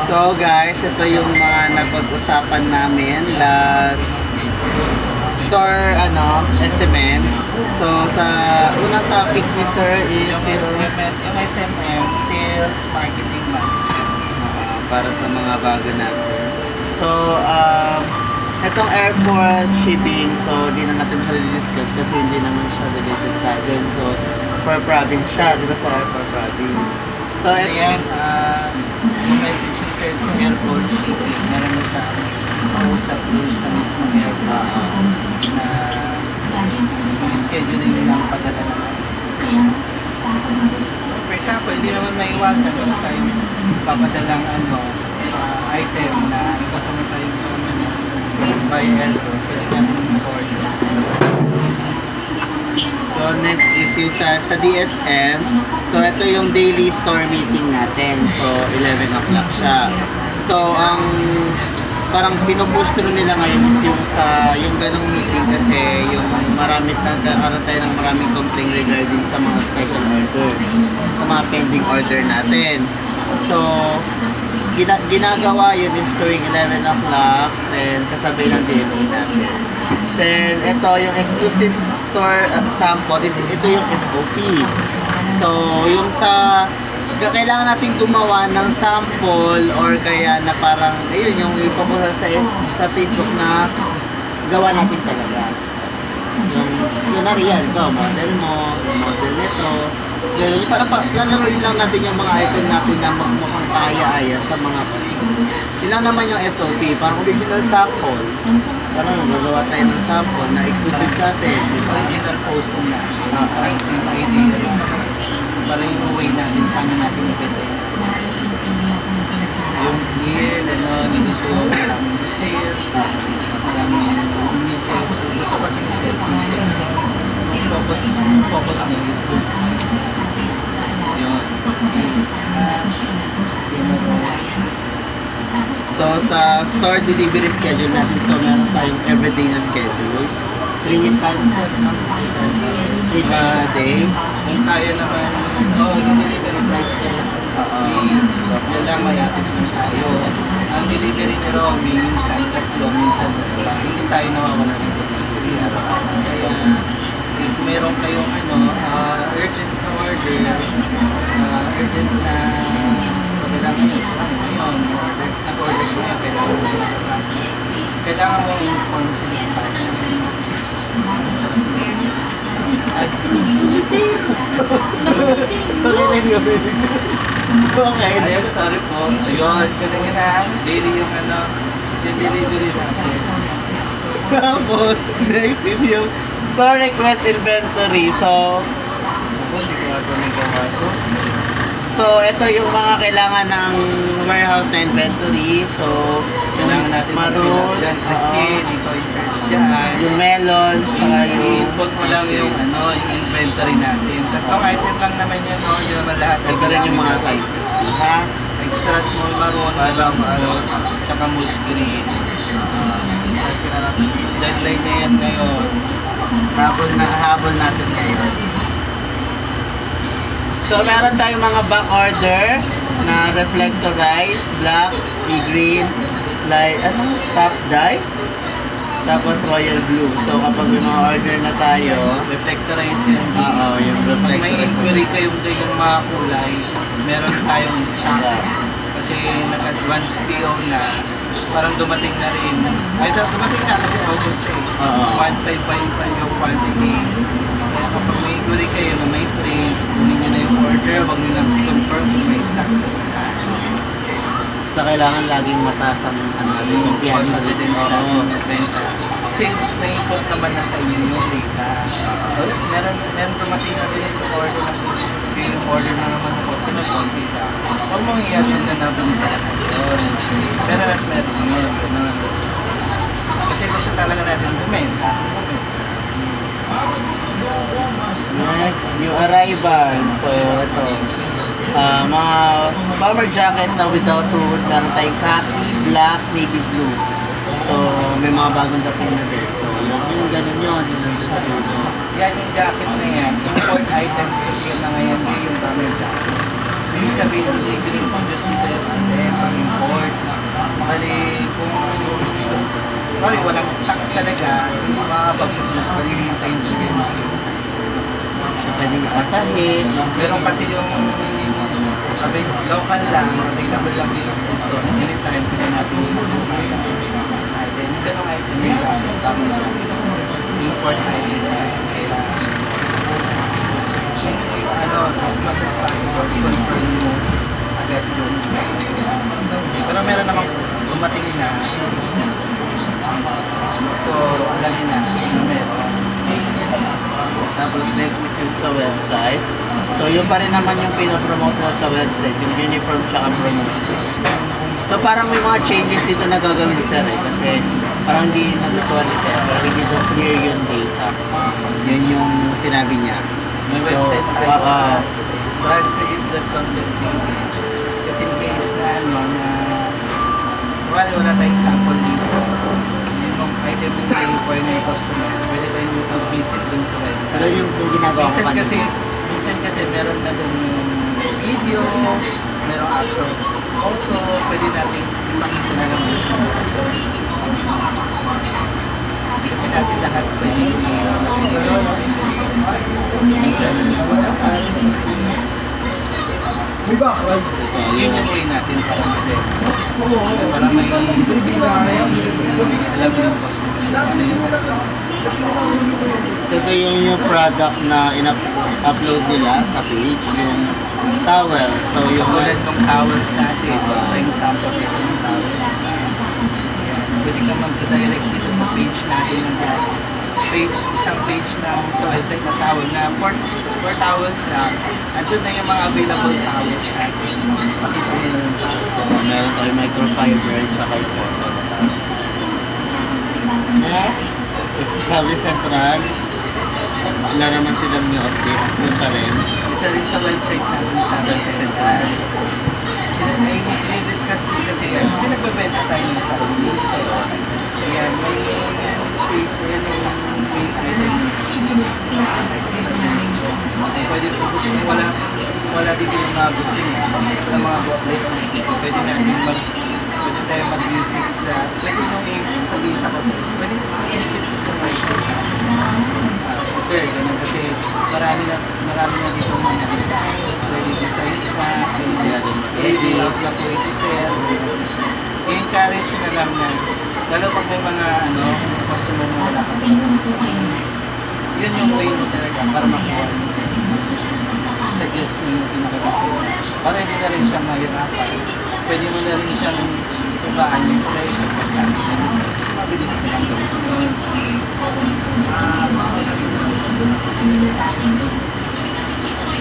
So guys, ito yung mga napag-usapan namin last store SMM. So sa unang topic ni Sir is Yung SMM, Sales Marketing Man. para sa mga bago natin. So itong airport shipping, so di na natin siya discuss kasi hindi naman siya related sa atin. So per province siya, di ba sa airport province? So Ayan, yung message ni Sir sa airport shipping, meron na siya kausap doon sa mismo airport na scheduling ng padala naman. For example, hindi naman maiwasan kung tayo papadalang item na gusto mo tayong by airport, pwede natin i-order. So next is yung sa DSM. So ito yung daily store meeting natin. So 11 o'clock siya. So ang parang pinupush through nila ngayon is yung ganong meeting kasi yung nagkakaroon tayo ng maraming complaint regarding sa mga special order, sa mga pending order natin. So ginagawa yun is tuwing 11 o'clock, then kasabay ng DMA natin. Then ito yung exclusive store sample is ito yung SOP. So yung kailangan natin gumawa ng sample or kaya na parang ayun yung ipopost sa Facebook na gawa natin talaga. Yung nariyan, ito, model mo, model nito. Ganun, para lalaroin lang natin yung mga item natin na magmukhang kaaya-aya sa mga ilang naman yung SOP, parang original sample. Parang gagawa tayo ng sample na exclusive sa atin. Original post na. Ang idea. Para yung way natin, paano natin ibenta yung gear, negosyo, maraming details, maraming images. Gusto kasi ni sales yung focus niya is this. Yun. So sa store delivery schedule natin, so meron tayong everyday na schedule. 3 times a day. Kung kaya naman, yung delivery price ko, yan lang mayatid mo tayo. Ang delivery ni Romy, minsan tatlo, minsan dalawa. Hindi tayo nawawala ng delivery. Kaya, kung meron kayong urgent na order, urgent na pagkailangan ngayon, nag-order ko na kailangan mo inform sa dispatch. Okay. Ayun, sorry po. Ayun, ganyan na. Daily yung yung delivery natin. Tapos, next is yung store request inventory. So, ito yung mga kailangan ng warehouse na inventory. So, Kailangan natin maroon, Christine, ikaw yung first dyan. yung melon, tsaka yung I-input mo lang yung inventory natin. Tatlong item lang naman yan, no? Yun naman lahat. ito rin yung mga sizes. Ha? Extra small maroon, Parang small, tsaka moose green. Deadline niya yan ngayon. Habol natin ngayon. So, meron tayong mga back order na reflectorized, black, green, light, top dye, tapos royal blue. So, kapag may mga order na tayo, Reflectorize yan. oo, yung Pag may reflectorized. inquiry kayong mga kulay, meron tayong stock. Kasi nag-advance PO na, parang dumating na rin. Ay, dumating na kasi August Oo. 1,555 yung quantity. Kaya kapag may inquiry kayo na may prints, kunin nyo na yung order, huwag nyo lang confirm kung may stock sa stock. So, kailangan laging mataas ang yung piyan sa din. Oo. Since na-input naman na sa inyo yung data, meron dumating na rin yung order yung order na naman ng customer konti ka. Huwag mong i-assume na nabunta yun. Pero meron yun, ganun. Kasi gusto talaga natin bumenta. Next, new arrival. So, ito. Mga bomber jacket na without hood. Meron tayong khaki, black, navy blue. So, may mga bagong dating na din. So, yung ganun yun. Yung sa dulo. Yan yung jacket na yan. Import items kasi na ngayon yung bomber jacket. Ibig sabihin, yung green just dito yung pang-import. Sorry, walang stocks talaga, hindi makakapag-produce pa rin yung tayo mo. Pwedeng atahe. Meron kasi yung sabi, local lang, available lang dito sa store. Anytime, pwede natin yung item. Yung ganong item yung gamit. Import item. Kaya, ano, as much as possible, confirm mo agad yung stocks. Pero meron namang dumating na. So, alam niyo na meron. Tapos next is yung sa website. So yun pa rin naman yung pinopromote na sa website, yung uniform tsaka promotion. So parang may mga changes dito na gagawin sir eh, kasi parang hindi nagustuhan ni sir, pero hindi doon clear yung data. Yun yung sinabi niya. May So, website tayo. Translate the content page. If in case na ano na wala tayong sample dito. Yung item yung require na yung customer, pwede tayong mag-visit dun sa website. pero yung ginagawa ko Minsan kasi meron na dun yung video, merong actual photo, pwede natin makita na lang gusto mo. Kasi natin lahat pwede yun yung way natin para mag-test. Para may alam yung customer. ito yung product na in-upload nila sa page, yung towel. So yung Tulad ng towels natin, ito yung sample dito ng towels. Pwede ka mag-direct dito sa page natin ng isang page na sa website na towel na for towels na andun na yung mga available towels natin. Pakita mo na yung towels. meron tayo microfiber tsaka yung next is Sabi Central. Wala naman silang new update. Yun pa rin. Isa rin sa website natin sa Sabi Central. ay i-discuss din kasi yan. Kasi nagbebenta tayo ng sarili. Ayan, may page, ayan yung pwede po kung wala din yung mga gusto niya sa mga booklet. Pwede tayo mag-visit sa, pwede nyo sabihin sa kote, pwede mag-visit sa website. Sir, ganun kasi marami na dito mga designs, pwede designs pa, pwede out na po ito sir. I-encourage na lang na, lalo pag may mga customer mo wala ka yun yung way mo talaga para makuha suggest mo yung pinaka-design para hindi na rin siya mahirapan, pwede mo na rin siyang subaan yung price sa akin kasi mabilis mo lang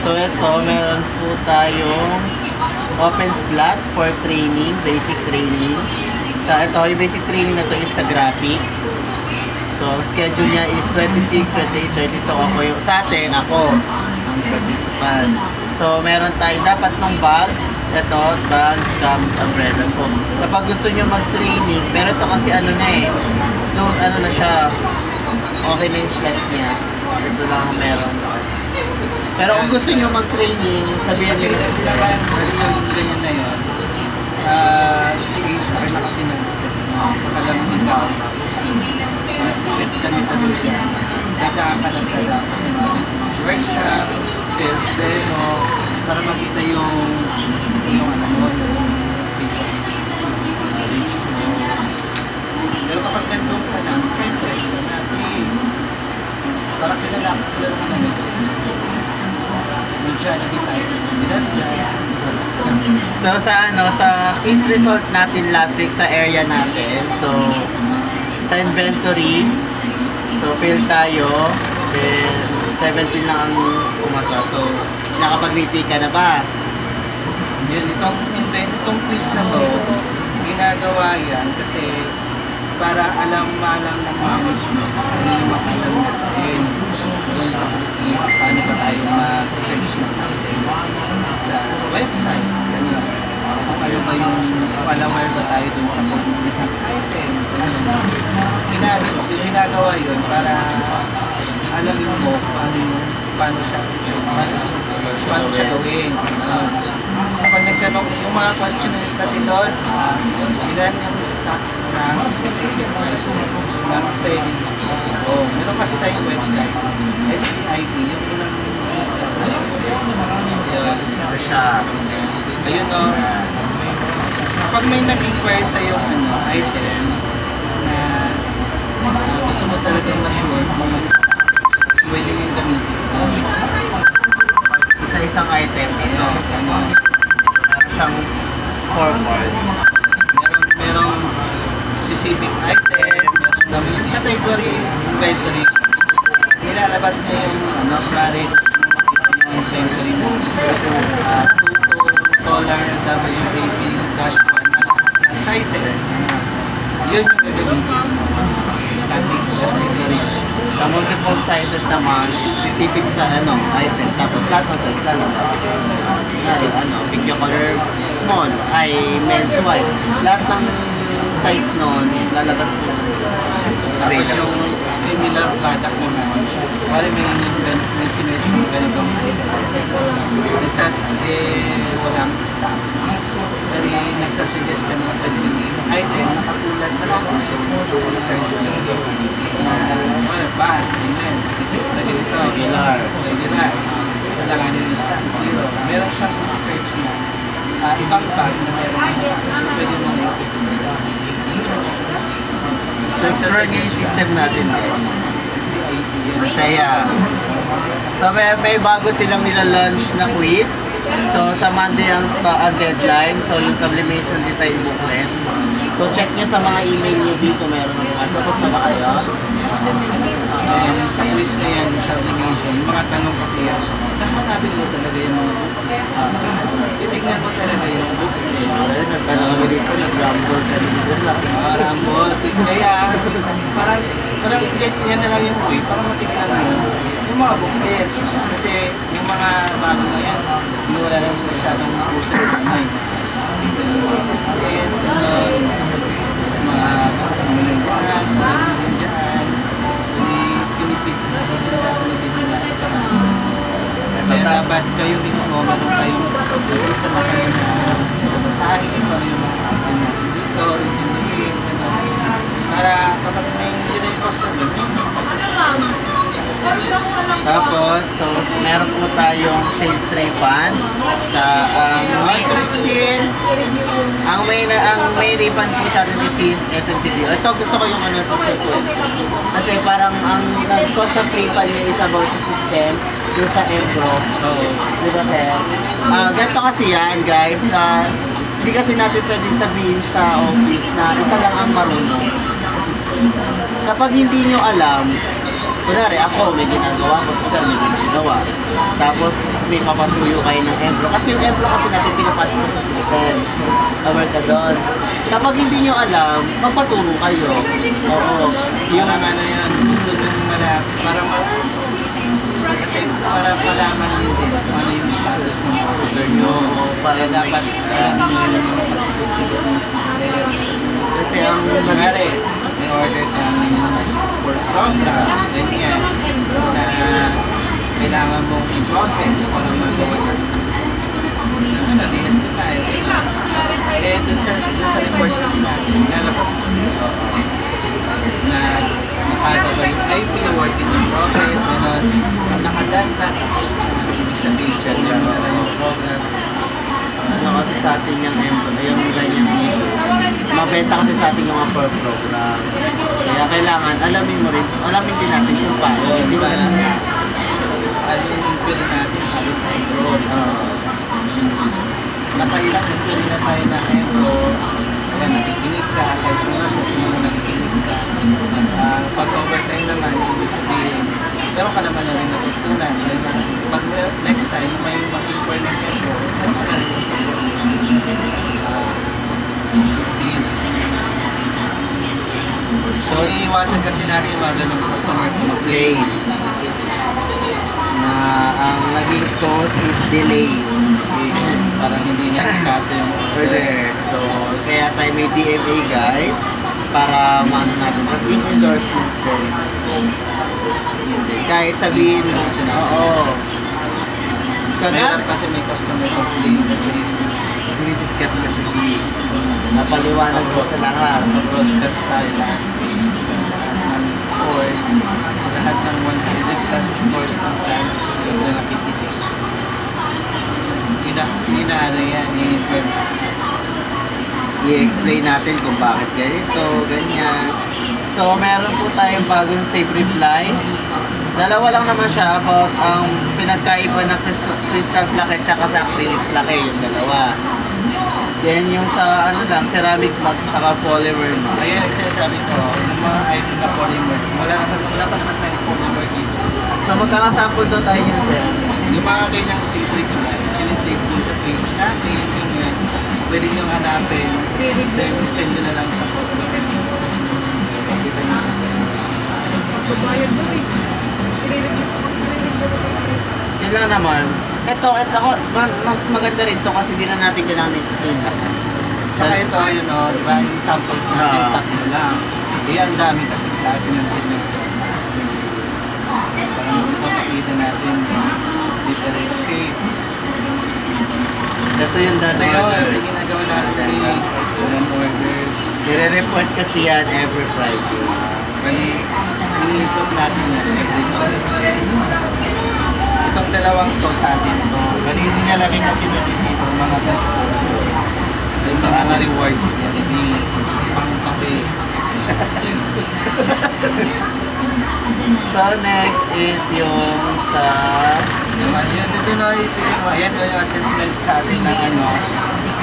So ito, meron po tayong open slot for training, basic training. So ito, yung basic training na to is sa graphic. So ang schedule niya is 26, 28, 30. So ako yung, sa atin, ako ang participant. So meron tayo dapat ng bags. Ito, bags, caps, umbrella. So kapag gusto nyo mag-training, pero ito kasi ano na eh, nung ano na siya, okay na yung slot niya. Ito lang ang meron. Pero kung gusto nyo mag-training, sabihin kasi nyo yung ganyan na yun si HR na kasi nagsiset alam mo ikaw nagsiset ka nito dito dadaan ka ng dadaan kasi workshop, sales demo para makita yung ano mo pero kapag nandun ka na friendless ka na parang kilala mo na So sa quiz result natin last week sa area natin. So sa inventory, so fail tayo. Then 17 lang ang pumasa. So nakapag-retake ka na ba? Yun, itong quiz na to, ginagawa yan kasi para maalam ng management ano yung makalam natin doon sa booking, paano ba tayo mag-search ng item sa website, ganyan. Kung ano ba yung, aware ba tayo doon sa pag-booking ng item, ginagawa yun para alamin mo paano siya gawin. Kapag nagtanong, yung mga question kasi doon, ilan yung stocks ng specific item ng pwedeng meron kasi tayong website, SCIP, yung unang business natin. Ito siya. Ayun o. Kapag may nag-inquire sa yung item na gusto mo talagang ma-sure kung may stock, pwede yung gamitin. Isa-isang item ito. Meron siyang 4 parts. Merong specific item, merong yung category, inventory. Nilalabas niya yung marriage, yung inventory mo. Dollar, WAP-1, sizes. Yun yung gagamitin. Ating category. Sa multiple sizes naman, specific sa item. Tapos lahat ng size lalabas. Pick your color, small, ay men's white. Lahat ng size nun, lalabas po. Tapos yung similar product naman. Pare may sinet yung ganitong minsan walang stock. Pero nagsasuggest ka naman pwede yung item na katulad na lang. Search yung bag, amen, specific na ganito. Regular. Kailangan yung stock, zero. Meron siyang search na ibang bag na meron stock. So pwede mo So, explore niyo yung system natin. Masaya. So, may bago silang nila-launch na quiz. So, sa Monday ang deadline. So, yung sublimation design booklet. So, check nyo sa mga email nyo dito. Meron ng mga tapos na ba kayo? Sa quiz na yan, sa submission, yung mga tanong ko kaya, hanapin mo talaga yung mga book. Titignan mo talaga yung book. Nagtanong kami dito, nag-ramble ka dito. Ramble. Kaya, parang yan na lang yung way, para matignan mo yung mga booklet. Kasi yung mga bago na yan, hindi wala lang masyadong puso na online. Mga pangulanggaan, pangulanggaan dyan, pinipit na kasi pinipit nila. Kaya dapat kayo mismo, meron kayong isa na kayo na sa basahin, para yung mga atin natin dito, intindihin, para kapag may yun yung customer, Tapos, so, meron po tayong sales refund sa Christine, ang may refund po sa atin is SNCD. Ito gusto ko yung ito po. Kasi parang ang cost of refund niya is about sa system yung sa Embro. Di ba sir? Ganito kasi yan guys. Hindi kasi natin pwedeng sabihin sa office na isa lang ang marunong. Kapag hindi nyo alam, kunwari ako may ginagawa ko, sir may ginagawa. Tapos may papasuyo kayo ng Embro. Kasi yung Embro kasi natin pinapasok sa system. Aware ka doon. Kapag hindi nyo alam, magpatulong kayo. Oo. yung mga na yan, gusto nyo para malaman nyo din kung ano yung status ng order nyo. Para Dapat alam nyo yung mga pasisiguro ng system. Kasi ang Kunwari, may order kami for program, ganyan, na kailangan mong i-process para magawa na DSCI. Eh, dun sa report kasi natin, nalabas na nakagawa yung IP, working in progress, gano'n. Nakadata, tapos sa picture niya, yung program. kasi sa atin yung Embro, yung ganyan. Mabenta kasi sa atin yung mga per program. Kaya kailangan, alamin mo rin, alamin din natin kung paano. Hindi ba ganun nga? Yung inquiry natin sa Embro. Napaisip ko rin na tayo na Embro. Kaya nakikinig ka, kahit kung nasa tingin mo nakikinig ka. Pag-overtime naman, ibig sabihin, pero ka naman na rin natutunan. Pag next time, may mag-inquire ng Embro, so, iiwasan kasi natin yung mga ganong customer Play. Na ang naging cause is delay. parang hindi niya kasi yung Order. So, kaya tayo may DMA guys para maano natin. Tapos yung endorsement din. Kahit sabihin mo, oo. So, meron kasi may customer complaint kasi dinidiscuss kasi si napaliwanag ko sa lahat. Broadcast tayo lahat ng scores. Lahat ng 100 plus scores ng France na nakikinig. Inaano yan, in-inform. I-explain natin kung bakit ganito, ganyan. So, meron po tayong bagong safe reply. Dalawa lang naman siya about ang pinagkaiba ng crystal plaque at sa acrylic plaque, yung dalawa. Then yung sa ano lang, ceramic mug saka polymer mug. Ayan, sinasabi ko, yung mga item na polymer, wala pa naman tayong polymer dito. So magkakasample daw tayo yan, sir. Yung mga kanyang secret na, sinisave dun sa page natin, yung yan, pwede nyo hanapin, then send nyo na lang sa post natin. Pakita nyo sa Yun lang naman. Ito, mas maganda rin to kasi di na natin kailangan explain lang. Saka ito, yun o, di ba, yung samples na tintak mo lang. Ang dami kasi klase ng pigment. Parang ito makita natin, different shapes. Ito yung Ito dati. yun, yung ginagawa natin yung order. I-report kasi yan every Friday. Bali, ini-input natin yan every Thursday. Itong dalawang to sa atin to. Bali, nilalagay kasi natin dito mga best scores. Yung mga rewards yan. Hindi pang kape. So next is yung sa Yan, dito na yung assessment natin ng ano,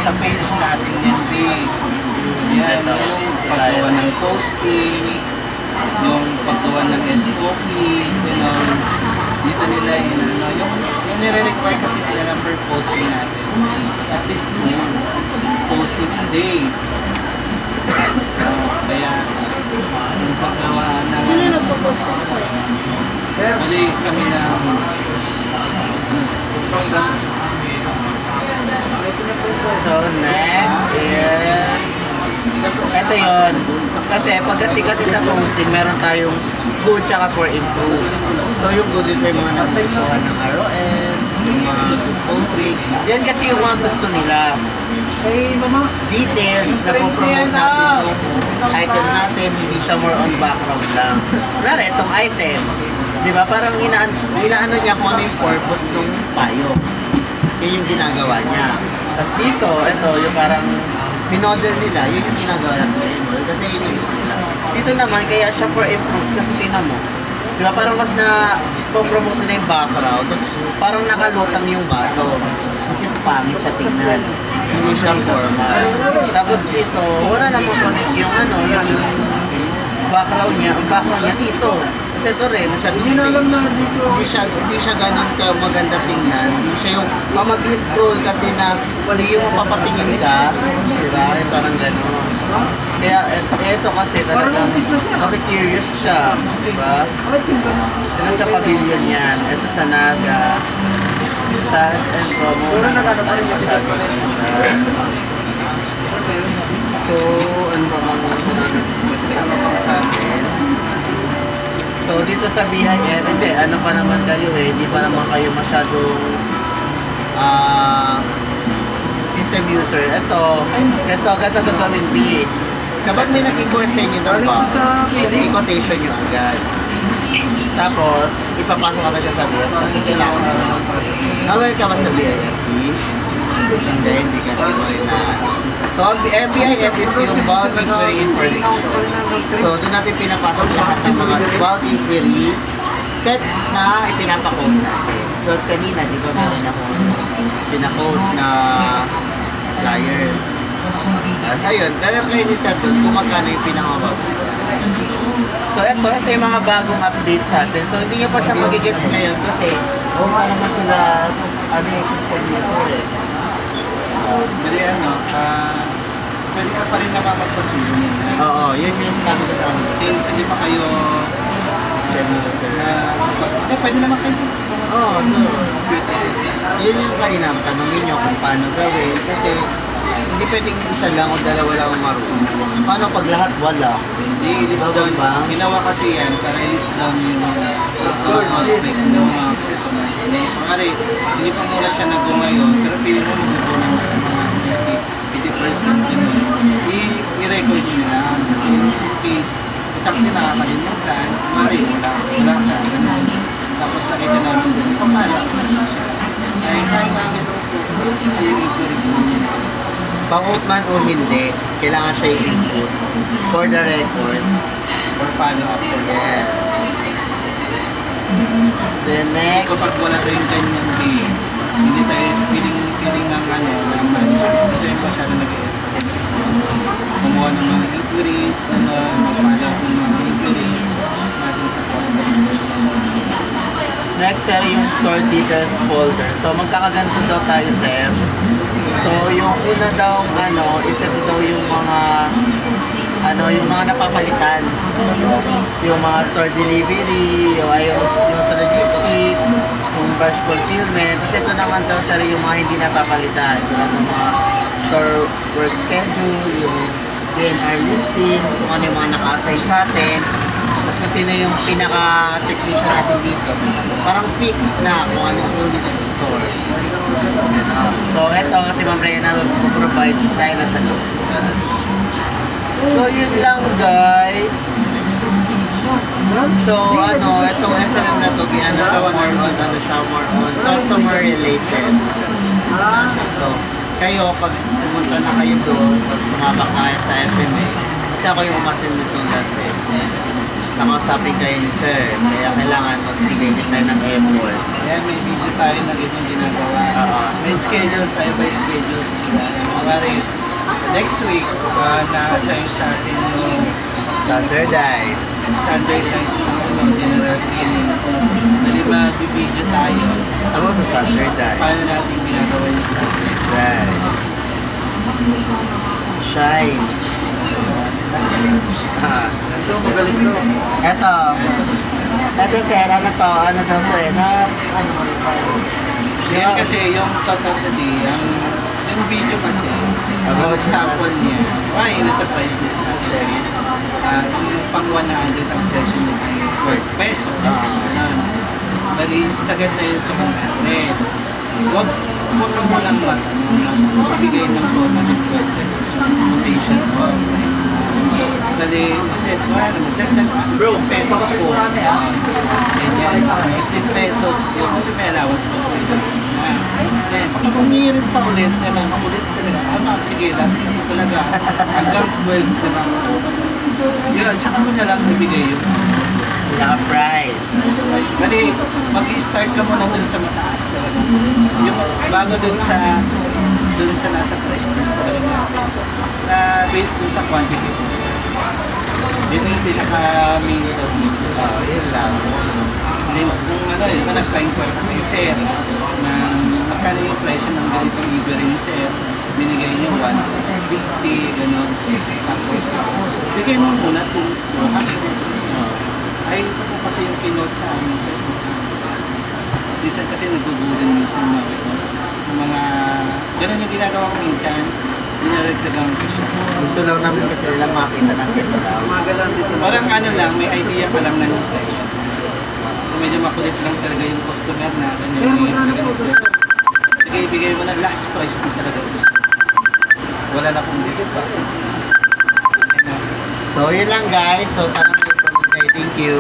sa page natin yan, yan, yung paggawa ng posting, yung paggawa ng SOP, dito nila yun, ano, yung nire-require kasi nila ng per posting natin. At least yung posting a day. Kaya, yung paggawa ng... Sino nagpo-post ko po? Sir, mali kami na... so next is ito yun. Kasi pagdating kasi sa posting, meron tayong good tsaka for improve. So yung good ito yung mga napupuhan ng ROM, yung mga good posting. Yan kasi yung mga gusto nila. Hey, mama. Details na po-promote natin yung item natin, hindi siya more on background lang. Kunwari, itong item, di ba, parang inaano niya kung ano yung purpose ng payo. Yun yung ginagawa niya. Tapos dito, ito, yung parang minodel nila, yun yung ginagawa natin. Kasi yun yung gusto nila. Dito naman, kaya siya for improve, kasi tinan mo. Di ba, parang mas na po-promote nila yung background. Tapos parang nakalutang yung baso. Which is pangit siya tingnan. Hindi siya formal. Tapos dito, wala namang connect yung ano, yung background niya. Ang background niya dito. Kasi ito rin, hindi siya ganun ka maganda tingnan. Hindi siya yung mag-scroll kasi na wali yung mapapatingin ka. Diba? Yung parang ganun. Kaya ito kasi talagang curious siya. Diba? Ito sa pavilion yan. Ito sa Naga. Sa and promo na tayo masyado siya. So, ano ba mga discuss sa atin? So, dito sa BIM, hindi, ano pa naman kayo hindi pa naman kayo masyadong system user. Ito, ganito gagawin B. Kapag may nag-inquire sa inyo ng box, i-quotation nyo agad. Tapos, ipapasok ka na siya sa BIM. Aware ka ba sa BIM? Hindi ka na. So, ang BIM is yung bulk inquiry information. So, doon natin pinapasok lahat ng mga bulk inquiry kahit na ipinapakode natin. So, kanina, di ba meron ako pinakode na flyers. So, ayun, na-reply ni Seth doon kung magkano yung pinakabab. So, ito yung mga bagong update sa atin. So, hindi nyo pa siya magigets ngayon kasi pa naman sila ano yung system nito eh. Bali ano, pwede ka pa rin naman magpasulo nila. Oo, yun yung sinabi ko sa amin. Since hindi pa kayo pwede naman kayo Oo, yun yung kanina, tanongin nyo kung paano gawin. Kasi hindi pwedeng isa lang o dalawa lang ang marunong. Paano pag lahat wala? Hindi, i-list down. Ginawa kasi yan para i-list down yung mga aspect ng mga customers. Pangari, hindi pa muna siya nag-go ngayon, pero pili mo mag-go ng minsan kasi nakakalimutan, mari, wala ka, ganun. Tapos nakita namin din, pamala ko na siya. Ay, kaya namin ito po, ay yung inquiry po. Pang-out man o hindi, kailangan siya i-input for the record. Or paano up for Yes. Then next, Kapag wala tayong kanyang games, hindi tayo feeling ng ano, ng hindi tayo masyado nag-effort. Kumuha ng mga inquiries, magpala ng mga inquiries natin sa customers. next sir, yung store details folder. So magkakaganto daw tayo sir. So yung una daw isa daw yung mga napapalitan. Yung mga store delivery, yung sa logistic, yung batch fulfillment. Kasi ito naman daw sir yung mga hindi napapalitan. Tulad ng mga store work schedule, yung DNR listing, kung ano yung mga naka-assign sa atin. Tapos kasi na yung pinaka-technician natin dito. Parang fix na kung ano yung dito sa store. So ito kasi Ma'am Reyna mag-provide tayo na sa loob. So yun lang guys. So itong SMM na to, more on customer related. So kayo, pag pumunta na kayo doon, pag sumabak na kayo sa SMA, kasi ako yung umatin nito kasi nakausapin kayo ni sir, kaya kailangan magbigay din tayo ng effort. Ayan, may video tayo na ganyan ginagawa. May schedule tayo by schedule. Mawari, next week, na-assign sa atin yung Standardize. standardized ng general cleaning. Halimbawa, video tayo. Ano sa standardize? Paano natin ginagawa yung standardized? Right. Shine. Ito, magaling to. Eto sir, ano daw sir, Yan kasi yung totally, yung video kasi, ang example niya, nasa price list natin. Yung pang 100 ang presyo niya ay 12 pesos. Bali, sagad na yun sa 100. Huwag mo lang magbigay ng total ng 12 pesos yung quotation mo. Bali, instead, bro, pesos po. Ganyan, 15 pesos yung may allowance mo. Pag humirin pa ulit, ulit talaga. Sige, last na talaga. Hanggang 12 na lang. Yun, tsaka mo na lang ibigay yun. Naka-price. Bali, mag-i-start ka muna dun sa mataas talaga. Yung bago dun sa nasa price list talaga na based dun sa quantity. Yun yung pinaka-main of me. Yun lang. Kung nag-sign ko kay sir na magkano yung presyo ng ganitong libre ni sir, binigay niyo 150, gano'n. Tapos, bigay mo muna kung ay, ito po kasi yung keynote sa amin sir. Minsan kasi nagbubulan minsan mga gano'n yung ginagawa ko minsan, dinaragdagan ko siya. Gusto lang namin kasi nila makita ng discount. Parang lang, may idea pa lang na ng presyo. Medyo makulit lang talaga yung customer na bigay mo na last price na talaga wala na pong discount. So yun lang guys. So sana may thank you.